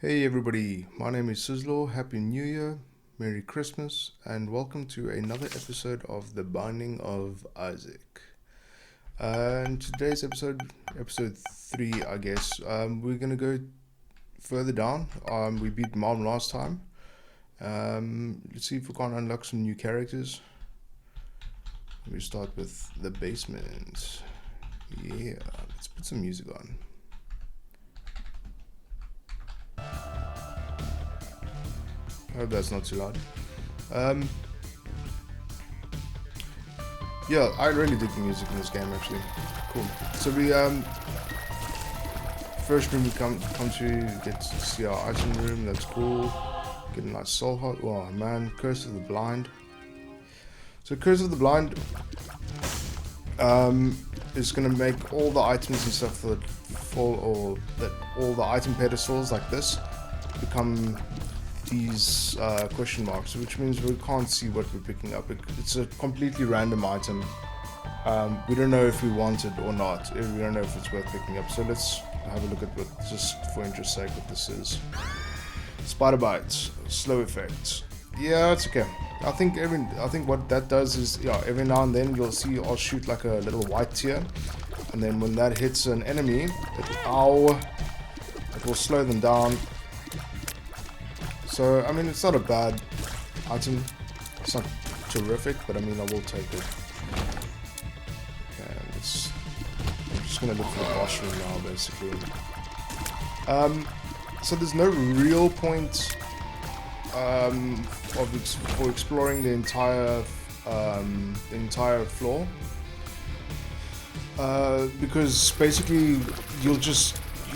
Hey everybody, my name is Sizzlore. Happy New Year, Merry Christmas, and welcome to another episode of The Binding of Isaac. And today's episode 3, I guess, we're gonna go further down. We beat Mom last time. Let's see if we can unlock some new characters. We start with the basement. Yeah, let's put some music on. I hope that's not too loud. Yeah, I really dig the music in this game actually. Cool. So we first room we come to get to see our item room. That's cool. Get a nice soul heart. Oh man, Curse of the Blind. So Curse of the Blind is gonna make all the items and stuff that fall, or that all the item pedestals like this become these question marks, which means we can't see what we're picking up. It's a completely random item. We don't know if we want it or not. We don't know if it's worth picking up. So let's have a look at what, just for interest's sake, what this is. Spider bites, slow effects. Yeah, it's okay. I think what that does is, yeah, every now and then you'll see I'll shoot like a little white tear, and then when that hits an enemy, it will slow them down. So, I mean, it's not a bad item. It's not terrific, but I mean, I will take it. Okay, I'm just gonna look for the boss room now, basically. So there's no real point for exploring the entire floor, because basically you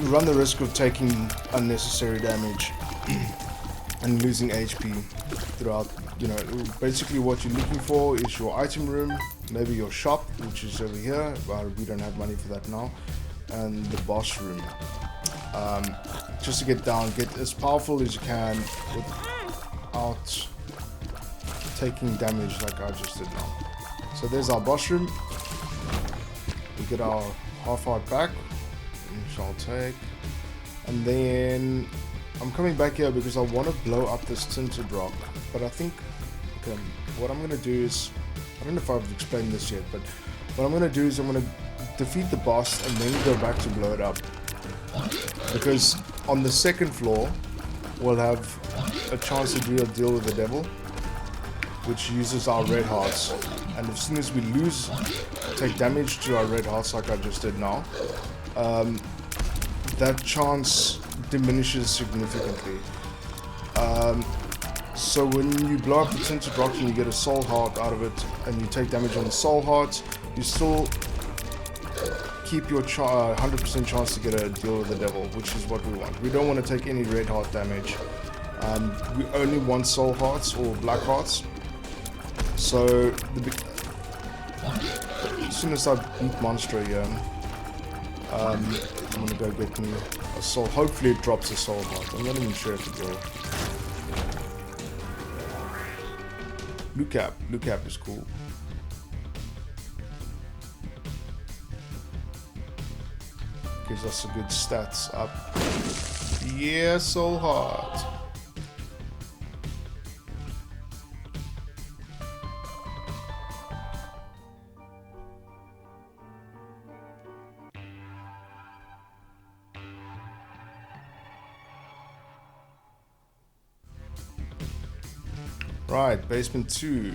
run the risk of taking unnecessary damage and losing HP throughout. You know, basically what you're looking for is your item room, maybe your shop, which is over here, but we don't have money for that now, and the boss room. Just to get as powerful as you can without taking damage like I just did now. So there's our boss room. We get our half heart back, which I'll take, and then I'm coming back here because I want to blow up this tinted rock, but I think, okay, what I'm going to do is, I don't know if I've explained this yet, but what I'm going to do is I'm going to defeat the boss and then go back to blow it up, because on the second floor we'll have a chance to deal with the devil, which uses our red hearts, and as soon as we take damage to our red hearts like I just did now, that chance diminishes significantly. So when you blow up the tinted rock and you get a soul heart out of it, and you take damage on the soul heart, you still keep your 100% chance to get a deal with the devil, which is what we want. We don't want to take any red heart damage. We only want soul hearts or black hearts. So as soon as I beat Monstro here, I'm gonna go get me a soul. Hopefully it drops a soul heart. I'm not even sure if it will. Blue cap is cool. Gives us a good stats up. Yeah, soul heart. Right, basement 2.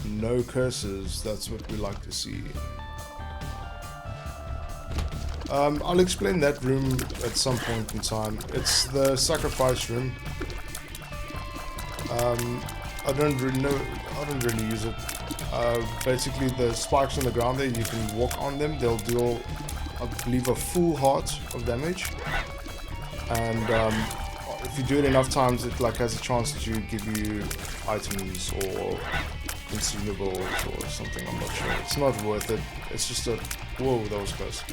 No curses, that's what we like to see. I'll explain that room at some point in time. It's the sacrifice room. I don't really use it. Basically the spikes on the ground there, you can walk on them, they'll deal, I believe, a full heart of damage. And if you do it enough times, it like has a chance to give you items or consumables or something. I'm not sure. It's not worth it. It's just a, whoa, that was close.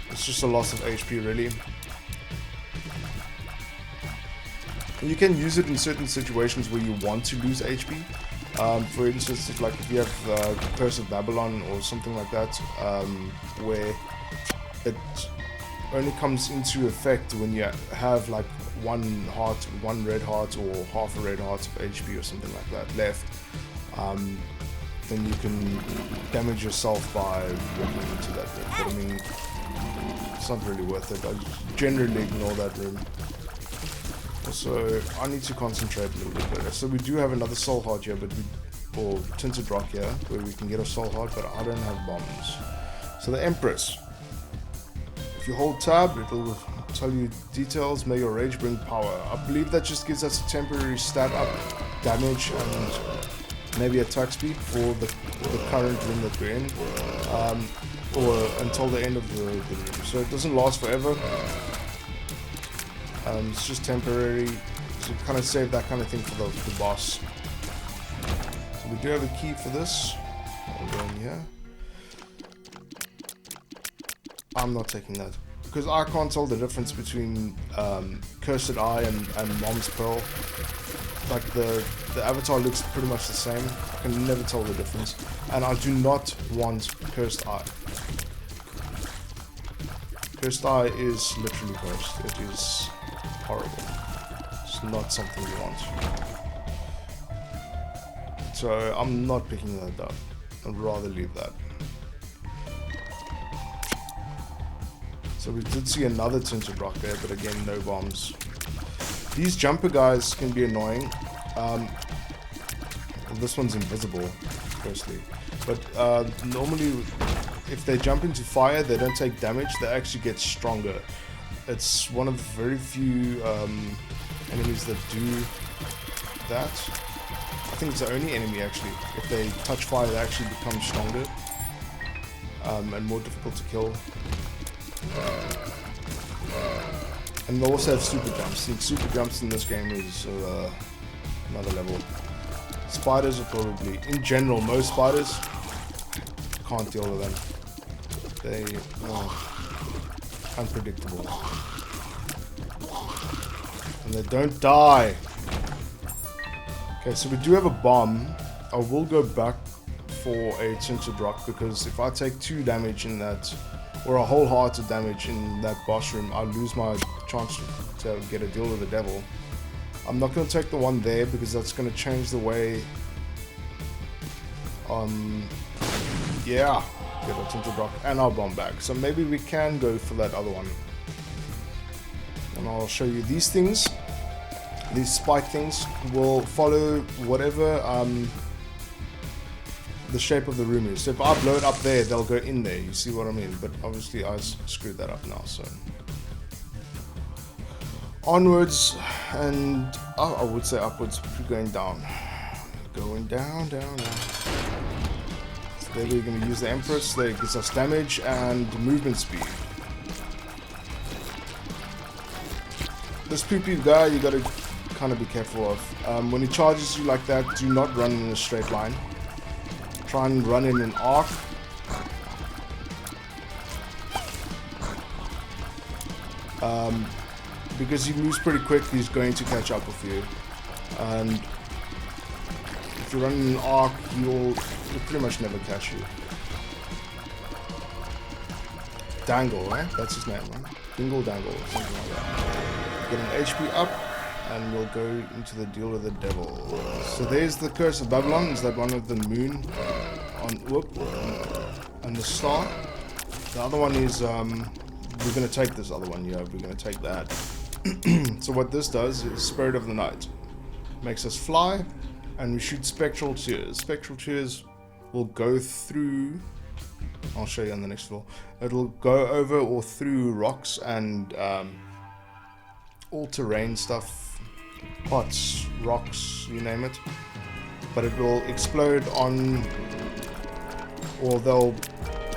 It's just a loss of HP, really. You can use it in certain situations where you want to lose HP. For instance, if you have Curse of Babylon or something like that, where it only comes into effect when you have like one red heart or half a red heart of HP or something like that left. Then you can damage yourself by walking into that room. But I mean, it's not really worth it. I generally ignore that room. Also, I need to concentrate a little bit better. So we do have another soul heart here, but or tinted rock here, where we can get a soul heart, but I don't have bombs. So the Empress. If you hold tab, it'll tell you details. May your rage bring power. I believe that just gives us a temporary stat up, damage, and maybe attack speed for the current room that we're in, or until the end of the room. So it doesn't last forever. It's just temporary, so kind of save that kind of thing for the boss. So we do have a key for this. I'll go in here. I'm not taking that because I can't tell the difference between Cursed Eye and Mom's Pearl. Like the avatar looks pretty much the same. I can never tell the difference, and I do not want Cursed Eye. Cursed Eye is literally cursed. It is horrible. It's not something you want. So I'm not picking that up. I'd rather leave that. So we did see another tinted rock there, but again, no bombs. These jumper guys can be annoying. This one's invisible, firstly. But normally, if they jump into fire, they don't take damage. They actually get stronger. It's one of the very few enemies that do that. I think it's the only enemy, actually. If they touch fire, they actually become stronger. And more difficult to kill. And they also have super jumps, and super jumps in this game is another level. Spiders are probably, in general, most spiders, can't deal with them. They are unpredictable. And they don't die. Okay, so we do have a bomb. I will go back for a tinted rock, because if I take 2 damage in that, or a whole heart of damage in that boss room, I lose my chance to get a deal with the devil. I'm not going to take the one there because that's going to change the way. Yeah, get a tinted rock and our bomb back. So maybe we can go for that other one. And I'll show you these things. These spike things will follow whatever the shape of the room is. So if I blow it up there, they'll go in there. You see what I mean? But obviously I screwed that up now, so onwards, and I would say upwards. Going down, down, down. So there we're going to use the Empress. That gives us damage and movement speed. This poo-poo guy, you got to kind of be careful of. When he charges you like that, do not run in a straight line. Try and run in an arc. Because he moves pretty quick, he's going to catch up with you. And if you run in an arc, he'll pretty much never catch you. Dangle, right? That's his name, right? Dingle Dangle, something like that. Get an HP up, and we'll go into the deal with the devil. So there's the Curse of Babylon. Is that one of the moon and the star? The other one is we're gonna take this other one. Yeah, we're gonna take that. So what this does is Spirit of the Night. Makes us fly, and we shoot spectral tears. Spectral tears will go through. I'll show you on the next floor. It'll go over or through rocks and all terrain stuff, pots, rocks, you name it. But it will explode on, or they'll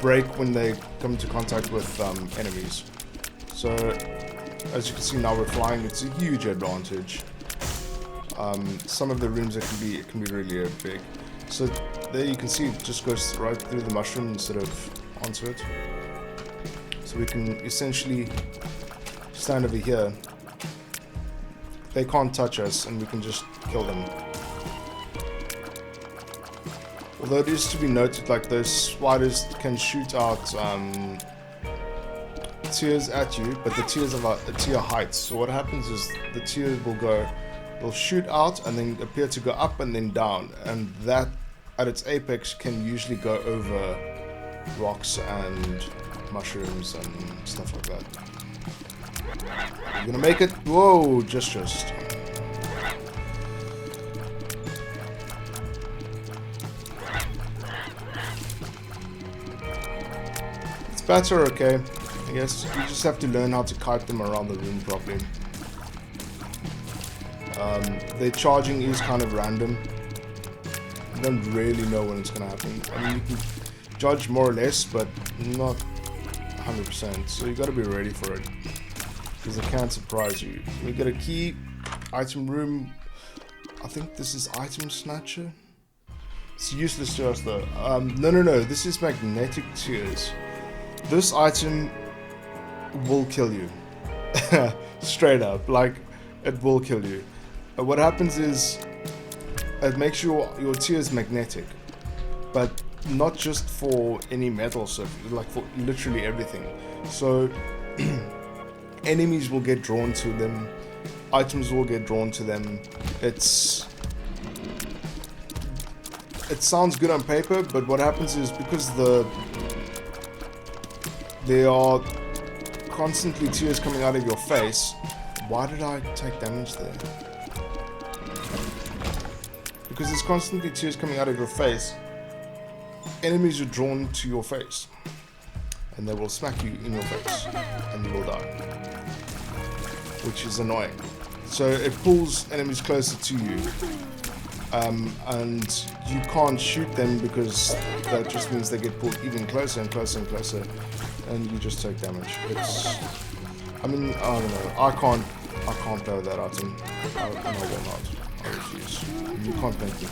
break when they come into contact with enemies. So as you can see now we're flying. It's a huge advantage. Some of the rooms it can be really big. So there you can see it just goes right through the mushroom instead of onto it. So we can essentially stand over here. They can't touch us, and we can just kill them. Although it is to be noted, like those spiders can shoot out tears at you, but the tears are a tier height. So what happens is the tears will shoot out and then appear to go up and then down, and that at its apex can usually go over rocks and mushrooms and stuff like that. You're gonna make it. Whoa, just. It's better, okay. I guess you just have to learn how to kite them around the room properly. Their charging is kind of random. You don't really know when it's gonna happen. I mean, you can judge more or less, but not 100%. So you gotta be ready for it, because it can surprise you. We get a key, item room. I think this is item snatcher. It's useless to us though. No. This is magnetic tears. This item will kill you. Straight up, like, it will kill you. What happens is it makes your tears magnetic, but not just for any metal stuff, like for literally everything. So enemies will get drawn to them, items will get drawn to them. It sounds good on paper, but what happens is, because there are constantly tears coming out of your face. Why did I take damage there? Because there's constantly tears coming out of your face, enemies are drawn to your face, and they will smack you in your face, and you will die, which is annoying. So it pulls enemies closer to you, and you can't shoot them, because that just means they get pulled even closer and closer and closer, and you just take damage. I mean, I don't know. I can't play with that item. I will not. I refuse. You can't make me.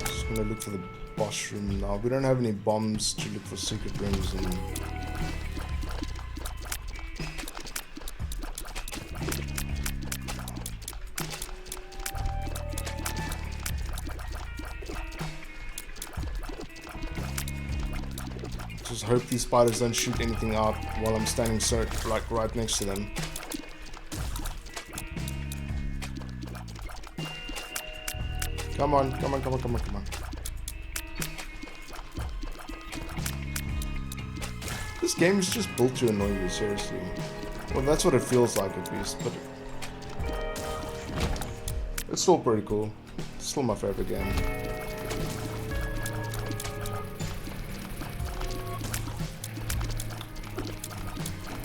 Just gonna look for the boss room now. We don't have any bombs to look for secret rooms and. Just hope these spiders don't shoot anything out while I'm standing like right next to them. Come on. This game is just built to annoy you, seriously. Well, that's what it feels like at least, but it's still pretty cool. It's still my favorite game.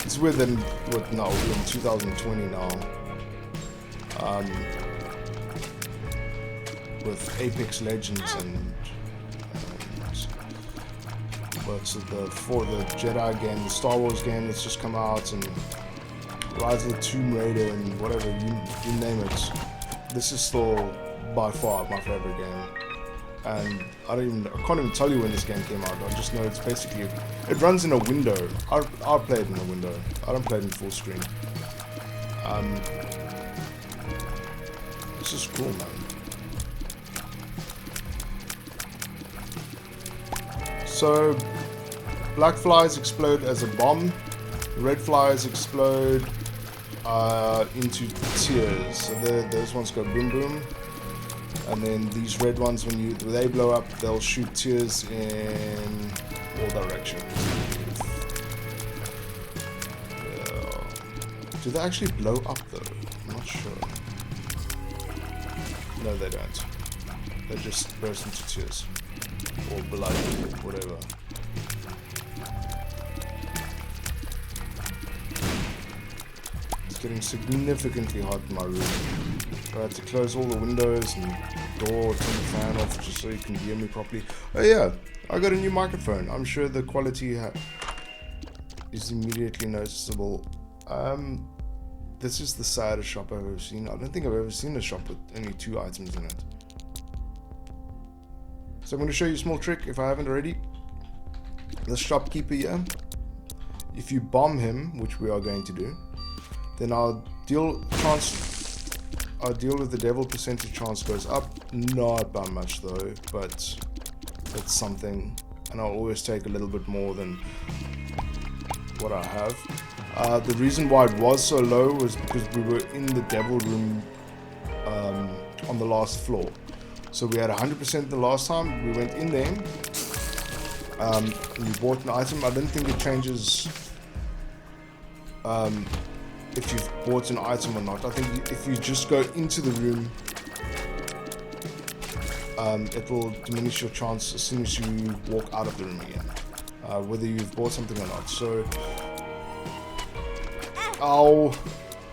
It's weird that we're in 2020 now, with Apex Legends and what's it, the Jedi game, the Star Wars game that's just come out, and Rise of the Tomb Raider and whatever, you name it. This is still by far my favorite game. And I can't even tell you when this game came out. I just know it's basically, it runs in a window. I play it in a window. I don't play it in full screen. This is cool, man. So, black flies explode as a bomb. Red flies explode into tears. So those ones go boom boom. And then these red ones, when they blow up, they'll shoot tears in all directions. Do they actually blow up though? I'm not sure. No, they don't. They just burst into tears. Or blood, or whatever. It's getting significantly hot in my room. I had to close all the windows and door, turn the fan off just so you can hear me properly. Oh yeah, I got a new microphone. I'm sure the quality is immediately noticeable. This is the saddest shop I've ever seen. I don't think I've ever seen a shop with only 2 items in it. So I'm going to show you a small trick if I haven't already. The shopkeeper here, if you bomb him, which we are going to do, then our deal with the devil percentage chance goes up. Not by much though, but That's something. And I'll always take a little bit more than what I have. The reason why it was so low was because we were in the devil room on the last floor. So we had 100% the last time. We went in there. We bought an item. I don't think it changes if you've bought an item or not. I think if you just go into the room, it will diminish your chance as soon as you walk out of the room again, whether you've bought something or not. So, ow,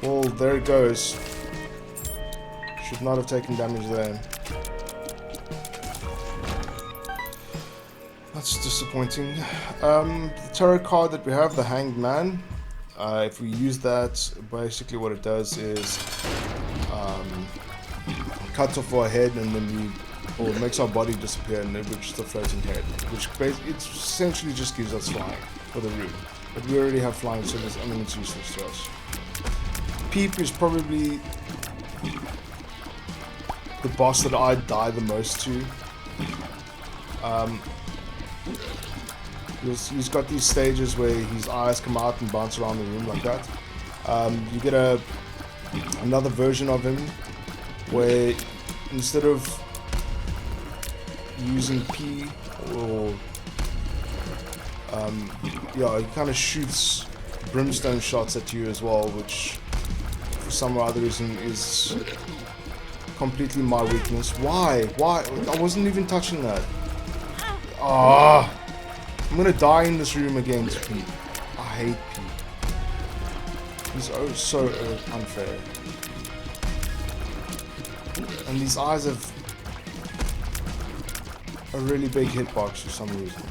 well, there it goes. Should not have taken damage there. That's disappointing. The tarot card that we have, the Hanged Man, if we use that, basically what it does is cuts off our head, and then or it makes our body disappear, and we're just a floating head, which it essentially just gives us flying for the room. But we already have flying, so it's useless to us. Peep is probably the boss that I die the most to. He's got these stages where his eyes come out and bounce around the room like that. You get another version of him where instead of using P or he kind of shoots brimstone shots at you as well, which for some other reason is completely my weakness. Why? I wasn't even touching that. Ah, I'm gonna die in this room again to Pete. I hate Pete. He's so unfair. And these eyes have a really big hitbox for some reason.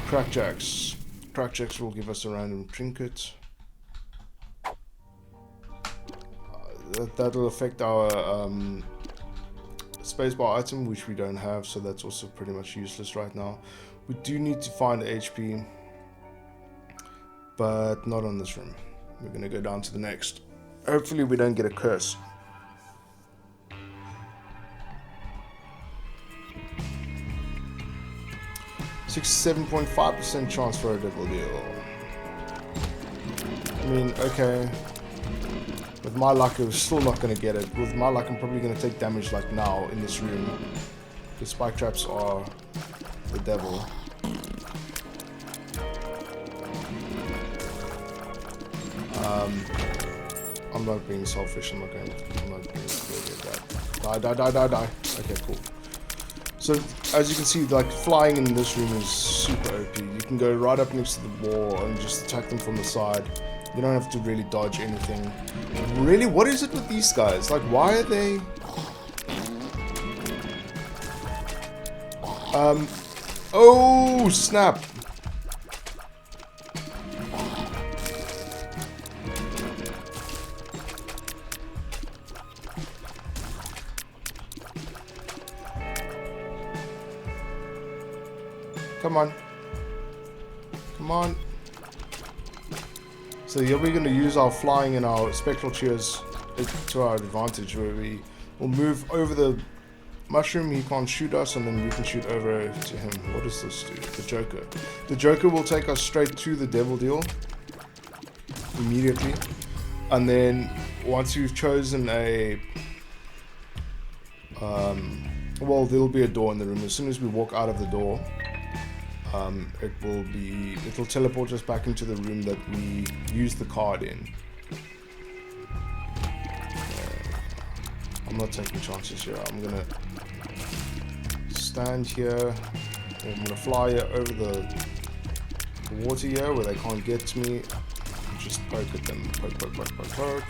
Crackjacks. Crackjacks will give us a random trinket. That'll affect our spacebar item, which we don't have, so that's also pretty much useless right now. We do need to find HP, but not on this room. We're gonna go down to the next. Hopefully we don't get a curse. .5% chance for a double deal. I mean, okay. With my luck, I was still not going to get it. With my luck, I'm probably going to take damage like now in this room. The spike traps are the devil. I'm not being selfish. I'm not being greedy at that. Die. Okay, cool. So, as you can see, like, flying in this room is super OP. You can go right up next to the wall and just attack them from the side. You don't have to really dodge anything. Really? What is it with these guys? Like, why are they... Oh, snap! Come on. Come on. So here we're going to use our flying and our spectral cheers to our advantage, where we will move over the mushroom. He can't shoot us, and then we can shoot over to him. What does this do? The Joker. The Joker will take us straight to the devil deal immediately. And then once you've chosen a... well, there'll be a door in the room. As soon as we walk out of the door... it'll teleport us back into the room that we used the card in. I'm not taking chances here. I'm gonna stand here. I'm gonna fly over the water here where they can't get to me. And just poke at them. Poke.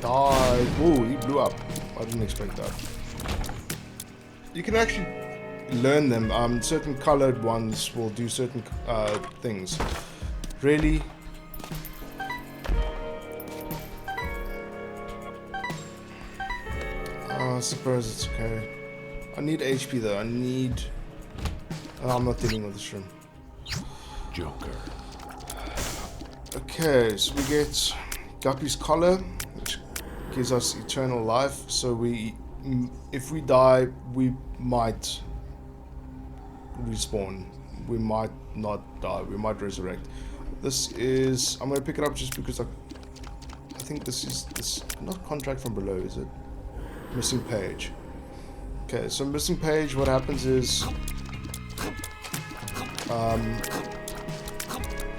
Die. Ooh, he blew up. I didn't expect that. You can actually learn them. Certain colored ones will do certain things. Really? I suppose it's okay. I need HP though. I'm not dealing with this room. Joker. Okay, so we get Guppy's collar, which gives us eternal life. So if we die, we might respawn. We might not die. We might resurrect. This is. I'm gonna pick it up just because I think this is not contract from below, is it? Missing page. Okay, so missing page. What happens is.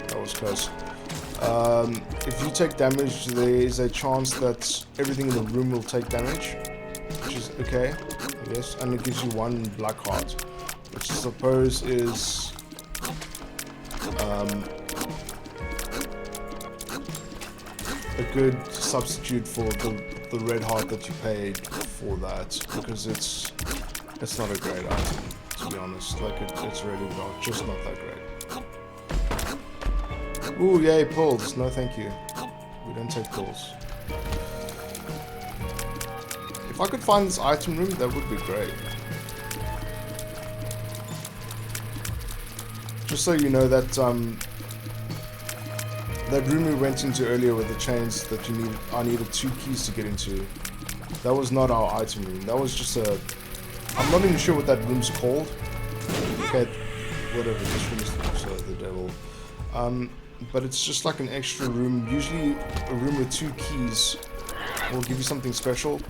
That was close. If you take damage, there is a chance that everything in the room will take damage, which is okay, I guess, and it gives you 1 black heart, which I suppose is a good substitute for the red heart that you paid for that, because it's not a great item, to be honest. Like it's really not, just not that great. Ooh, yay, pulls. No, thank you. We don't take pulls. If I could find this item room, that would be great. Just so you know that that room we went into earlier with the chains that I needed 2 keys to get into. That was not our item room. That was just a. I'm not even sure what that room's called. Okay, whatever. This room is the devil. But it's just like an extra room. Usually a room with 2 keys will give you something special.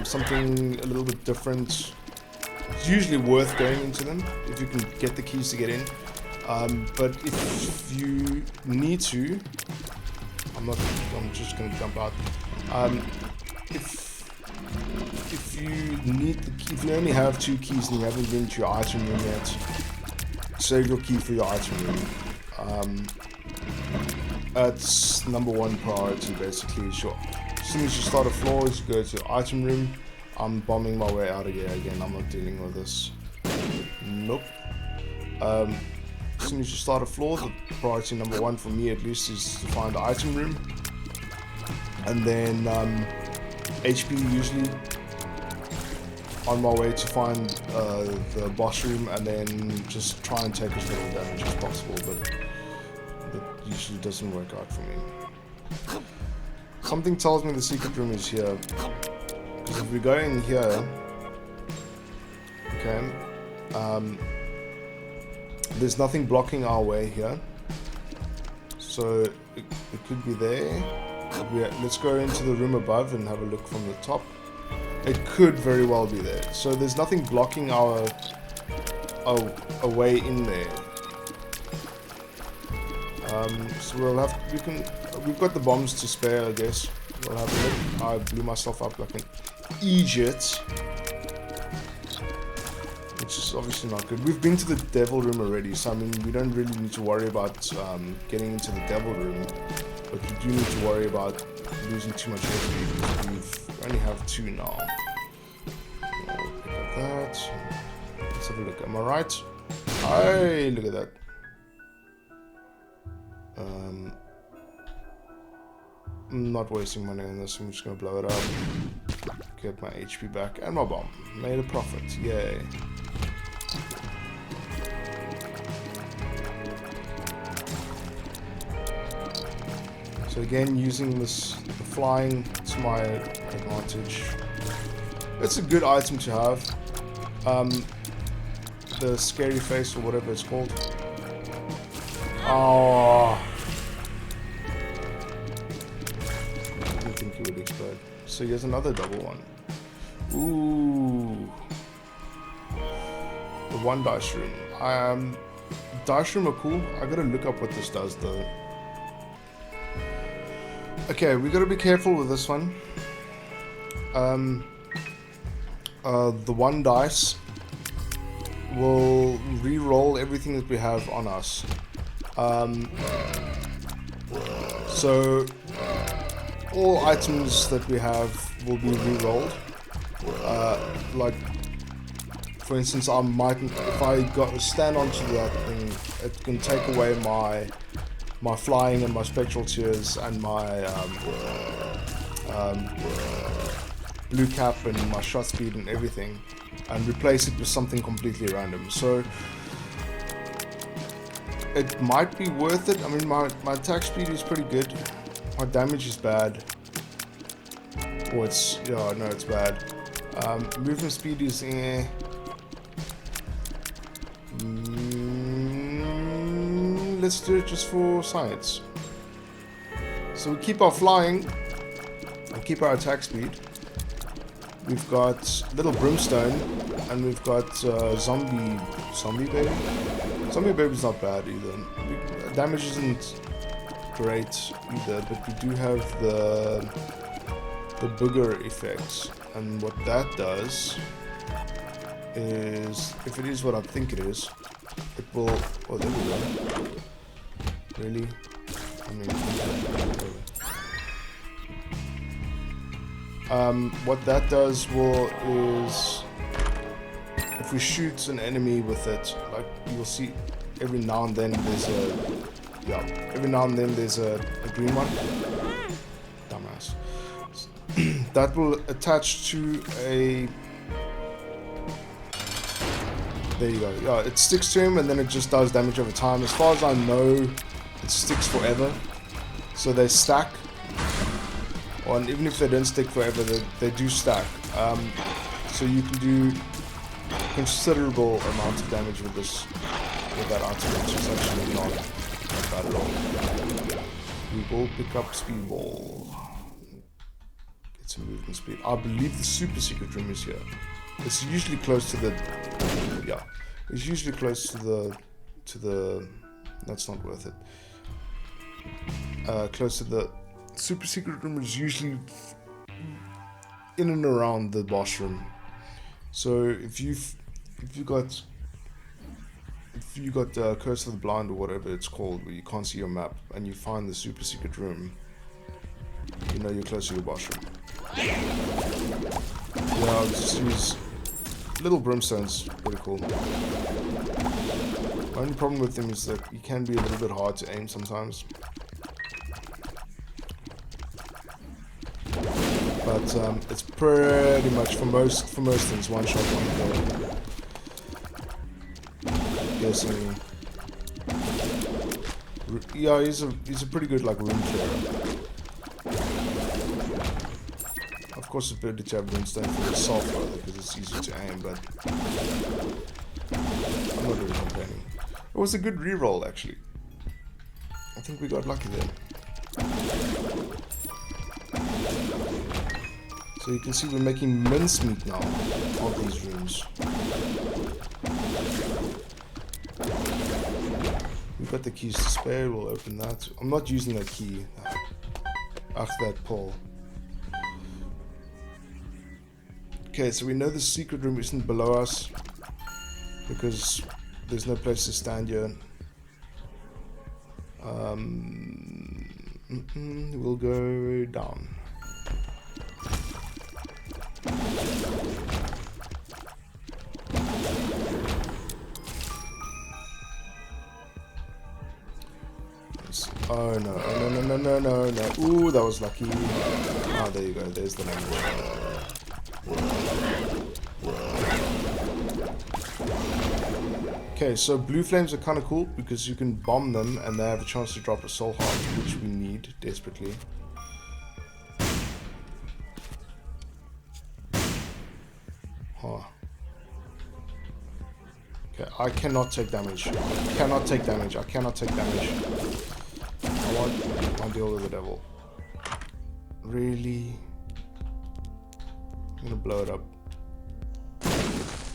Something a little bit different. It's usually worth going into them if you can get the keys to get in. But if you need to, I'm just gonna jump out. If you only have 2 keys and you haven't been to your item room yet, save your key for your item room. That's number 1 priority, basically. Sure. As soon as you start a floor, you go to your item room. I'm bombing my way out of here again. I'm not dealing with this. Nope. As soon as you start a floor, the priority number 1 for me at least is to find the item room. And then HP usually on my way to find the boss room, and then just try and take as little damage as possible, but that usually doesn't work out for me. Something tells me the secret room is here, because if we go in here, okay, there's nothing blocking our way here, so it could be there. Let's go into the room above and have a look from the top. It could very well be there. So there's nothing blocking our way in there. So we've got the bombs to spare, I guess. We'll have a look. I blew myself up like an idiot, which is obviously not good. We've been to the devil room already, so I mean we don't really need to worry about getting into the devil room, but we do need to worry about losing too much HP because we only have 2 now. I'll pick up that. Let's have a look. Am I right? Hey, look at that. I'm not wasting money on this. I'm just gonna blow it up. Get my HP back and my bomb. Made a profit. Yay. So again, using the flying to my advantage. It's a good item to have. The scary face or whatever it's called. Oh. I didn't think it would explode. So here's another double one. Ooh. The 1 dice room. Dice room are cool. I gotta look up what this does though. Okay, we gotta be careful with this one. The 1 dice will re-roll everything that we have on us. So all items that we have will be re-rolled. Like, for instance, I might, if I stand onto that thing, it can take away my flying and my spectral tears and my blue cap and my shot speed and everything, and replace it with something completely random. So it might be worth it. I mean, my attack speed is pretty good. our damage is bad. Or it's, yeah, no, it's bad. Movement speed is let's do it just for science. So we keep our flying and keep our attack speed. We've got little brimstone and we've got zombie baby. Zombie baby's not bad either. Damage isn't great either, but we do have the booger effects, and what that does is, if it is what I think it is, it will. Oh, there we go. Really? I mean, what that does is, if we shoot an enemy with it, like you'll see, every now and then there's a green one. Dumbass. That will attach to a. There you go. Yeah, it sticks to him and then it just does damage over time. As far as I know, it sticks forever. So they stack. And even if they don't stick forever, they do stack. So you can do considerable amounts of damage with that item, which is actually not bad at all. We will pick up Speedball. Get some movement speed. I believe the super secret room is here. It's usually close to the. Yeah, it's usually close to the. That's not worth it. Close to the super secret room is usually in and around the boss room. So if you got Curse of the Blind or whatever it's called, where you can't see your map, and you find the super secret room, you know you're close to your boss room. Yeah, I'll just use little brimstones. Pretty cool. The only problem with them is that you can be a little bit hard to aim sometimes. But it's pretty much for most things one shot, one kill. Yes, yeah, he's a pretty good like room clearer. Of course, it's better to have brimstone for the assault rather because it's easier to aim, but I'm not really complaining. It was a good reroll actually. I think we got lucky there. So you can see we're making mincemeat now of these rooms. We've got the keys to spare, we'll open that. I'm not using that key. After that pull. Okay, so we know the secret room isn't below us because there's no place to stand here. We'll go down. Oh no, oh, no. Ooh, that was lucky. Ah, there you go, there's the number. Okay, so blue flames are kind of cool because you can bomb them and they have a chance to drop a soul heart, which we need desperately. Huh. Okay, I cannot take damage. I cannot take damage. I want deal with the devil. Really? I'm gonna blow it up.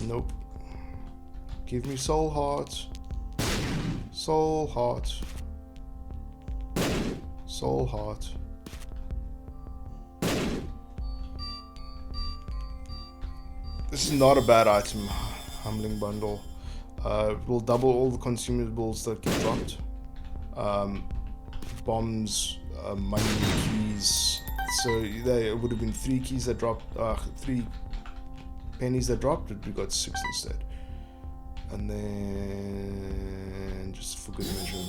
Nope. Give me soul heart. Soul heart. Soul heart. This is not a bad item. Humbling bundle. Will double all the consumables that get dropped. Bombs, money, keys. So there would have been 3 keys that dropped, 3 pennies that dropped, but we got 6 instead. And then, just for good measure,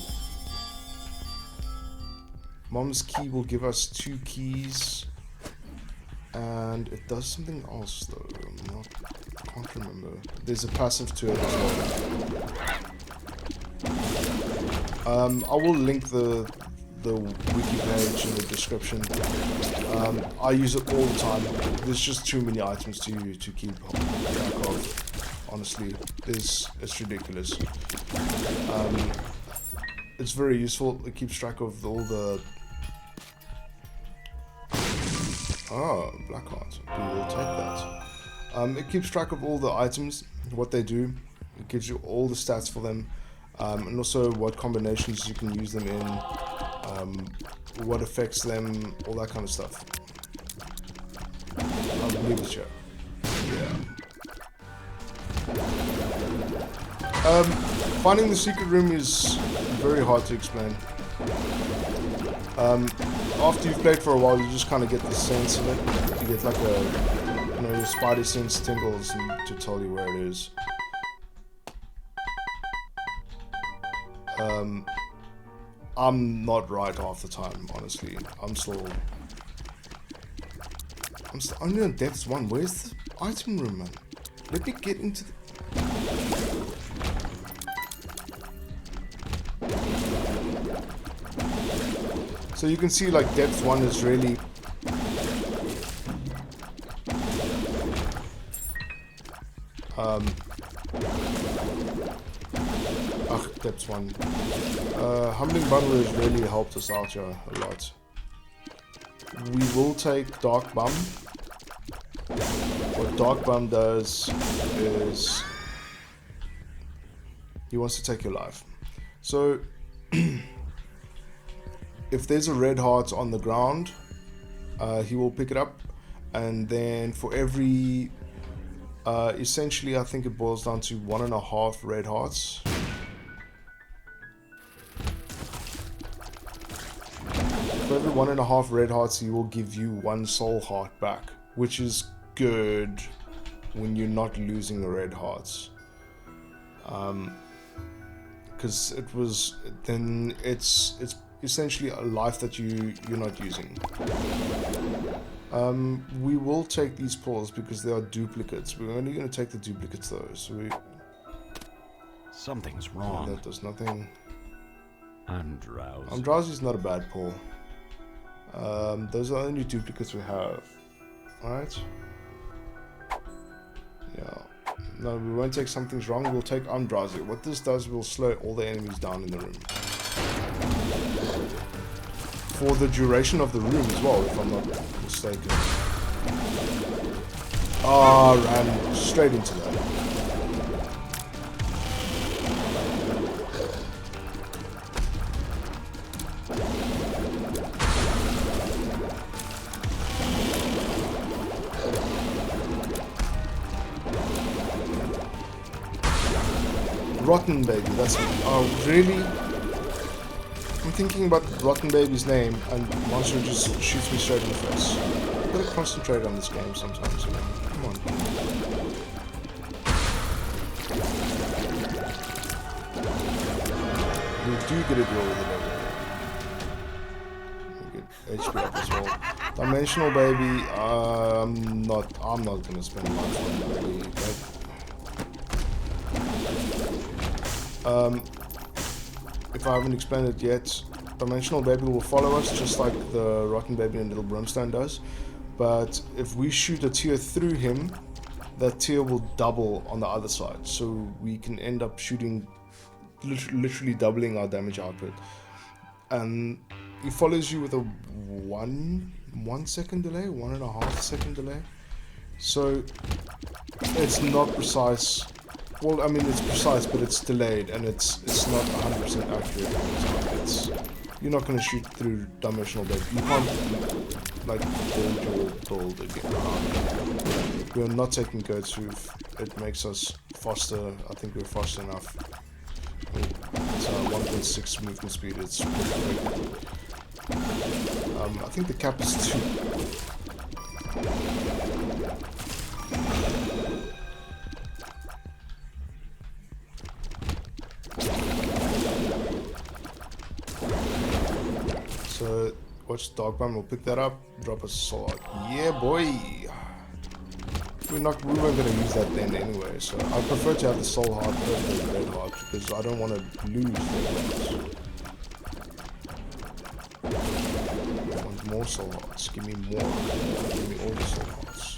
Mom's key will give us 2 keys, and it does something else though. I can't remember. There's a passive to it as well. I will link the the wiki page in the description. I use it all the time. There's just too many items to keep track of. Honestly, it's ridiculous. It's very useful. It keeps track of all the... Oh, black heart. We will take that. It keeps track of all the items, what they do. It gives you all the stats for them. And also what combinations you can use them in, what affects them, all that kind of stuff. I'll leave it here. Yeah. Finding the secret room is very hard to explain. After you've played for a while, you just kind of get the sense of it. You get like a, you know, your spidey sense tingles to tell you where it is. I'm not right half the time, honestly. I'm still only on depths 1. Where's the item room, man? Let me get into the... So you can see, like, depth 1 is really... depth 1. Humbling Bundle has really helped us out here a lot. We will take Dark Bum. What Dark Bum does is... he wants to take your life. So... if there's a red heart on the ground, he will pick it up, and then for every, essentially I think it boils down to 1.5 red hearts. For every 1.5 red hearts, he will give you 1 soul heart back, which is good when you're not losing the red hearts. Because then it's essentially a life that you're not using. We will take these pulls because they are duplicates. We're only going to take the duplicates though. So something's wrong. That does nothing. I'm drowsy. I'm drowsy is not a bad pull. Those are the only duplicates we have. Alright. Yeah. No, we won't take something's wrong. We'll take I'm drowsy. What this does, will slow all the enemies down in the room. For the duration of the room as well, if I'm not mistaken. Ah, ran straight into that. Rotten Baby, that's it. Oh, really? I'm thinking about Rotten Baby's name, and Monster just shoots me straight in the face. I've got to concentrate on this game sometimes, you know. Come on. We do get a deal with it over. We get HP up as well. Dimensional Baby, I'm not gonna spend much on it really. If I haven't explained it yet, Dimensional Baby will follow us just like the Rotten Baby and Little Brimstone does. But if we shoot a tear through him, that tear will double on the other side. So we can end up shooting, literally doubling our damage output. And he follows you with a 1 second delay, 1.5 second delay. So it's not precise. Well, I mean, it's precise, but it's delayed, and it's not 100% accurate. You're not going to shoot through Dimensional Baby. You can't, like, build your build again. We're not taking Goat's Hoof. It makes us faster. I think we're fast enough. It's 1.6 movement speed. It's pretty quick. I think the cap is 2. So, watch Dark Bum will pick that up, drop a soul heart. Yeah, boy! We weren't going to use that then anyway, so I prefer to have the soul heart over the red heart because I don't want to lose red hearts. more soul hearts. Give me more. Give me all the soul hearts.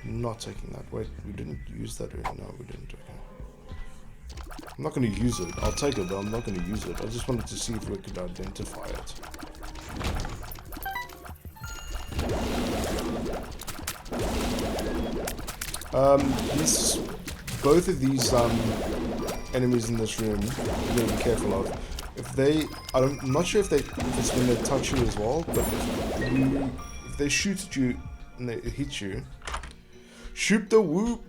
Not taking that. Wait, we didn't use that earlier. No, we didn't. Okay. I'm not going to use it. I'll take it, but I'm not going to use it. I just wanted to see if we could identify it. This, both of these enemies in this room, you gotta be careful of. If they, I'm not sure if it's when they touch you as well, but if they shoot at you and they hit you, shoot the whoop.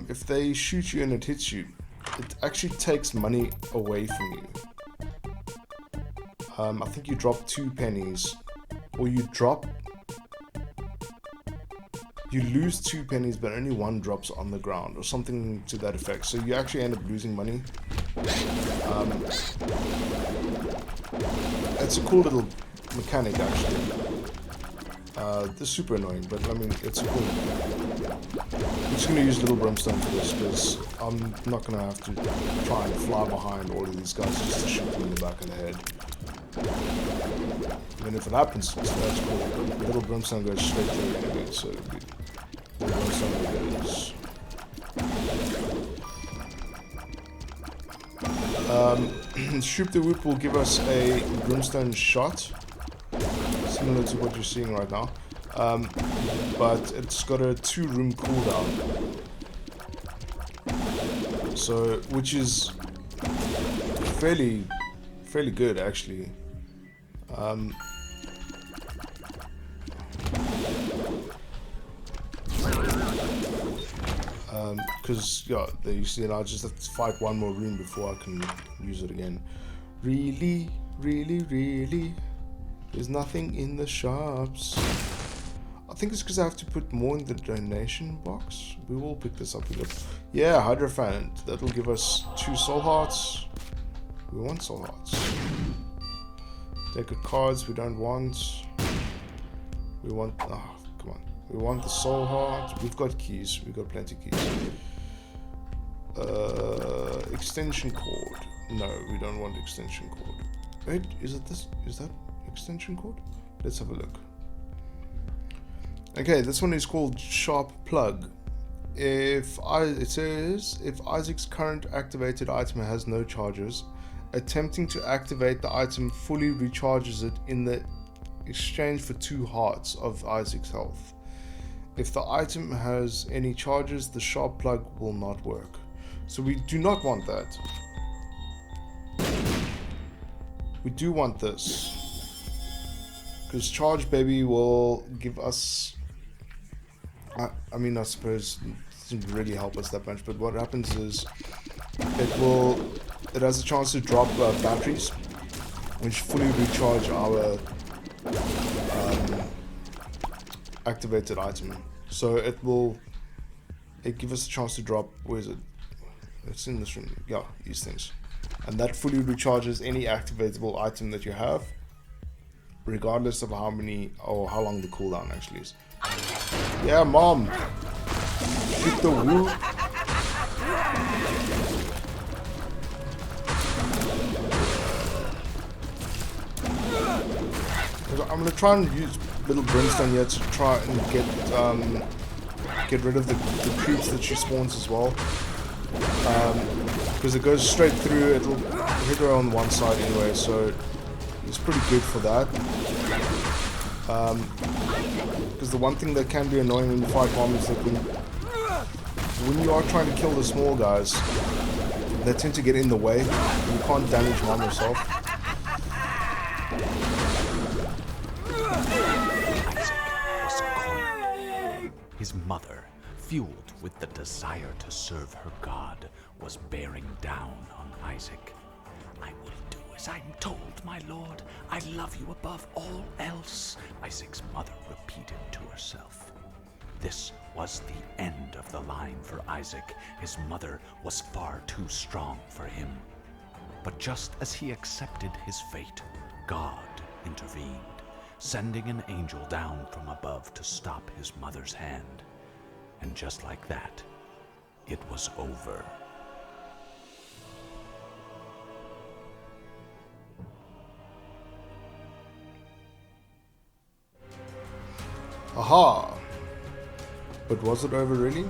If they shoot you and it hits you, it actually takes money away from you. I think you drop 2 pennies, or you lose 2 pennies, but only 1 drops on the ground, or something to that effect. So you actually end up losing money. It's a cool little mechanic, actually. This is super annoying, but I mean, it's cool. I'm just going to use Little Brimstone for this, because I'm not going to have to try and fly behind all of these guys just to shoot them in the back of the head. I mean, if it happens, that's cool, but Little Brimstone goes straight through the enemy, so it'd be Little Brimstone goes. Shoot the Whoop will give us a Brimstone shot, similar to what you're seeing right now, but it's got a 2-room cooldown, so which is fairly good actually. Because yeah, there you see, I just have to fight 1 more room before I can use it again. Really, there's nothing in the shops. I think it's because I have to put more in the donation box. We will pick this up again. Yeah, Hydrophant. That'll give us 2 soul hearts. We want soul hearts. Deck of cards we don't want. We want... Oh, come on. We want the soul heart. We've got keys. We've got plenty of keys. Extension cord. No, we don't want extension cord. Wait, is it this? Is that extension cord? Let's have a look. Okay, this one is called Sharp Plug. It says if Isaac's current activated item has no charges, attempting to activate the item fully recharges it in the exchange for 2 hearts of Isaac's health. If the item has any charges, the Sharp Plug will not work. So we do not want that. We do want this, because Charge Baby will give us, I mean, I suppose it doesn't really help us that much, but what happens is it has a chance to drop batteries, which fully recharge our activated item. So it give us a chance to drop, where is it? It's in this room. Yeah, these things. And that fully recharges any activatable item that you have, regardless of how many or how long the cooldown actually is. Yeah, Mom! Shoot the woo! I'm gonna try and use Little Brimstone here to try and get rid of the creeps that she spawns as well. Because it goes straight through, it'll hit her on one side anyway, so it's pretty good for that. Because the one thing that can be annoying when you fight Mom is that when you are trying to kill the small guys, they tend to get in the way. You can't damage Mom yourself. His mother, fueled with the desire to serve her God, was bearing down on Isaac. "I will do as I'm told, my lord. I love you above all else," Isaac's mother repeated to herself. This was the end of the line for Isaac. His mother was far too strong for him. But just as he accepted his fate, God intervened, sending an angel down from above to stop his mother's hand. And just like that, it was over. Aha! But was it over really?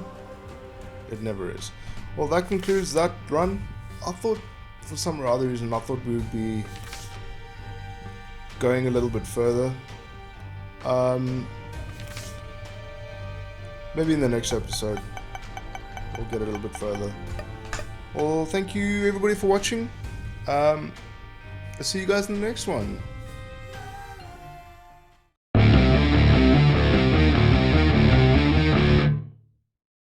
It never is. Well, that concludes that run. I thought, for some other reason, I thought we would be going a little bit further. Maybe in the next episode we'll get a little bit further. Well, thank you everybody for watching. I'll see you guys in the next one.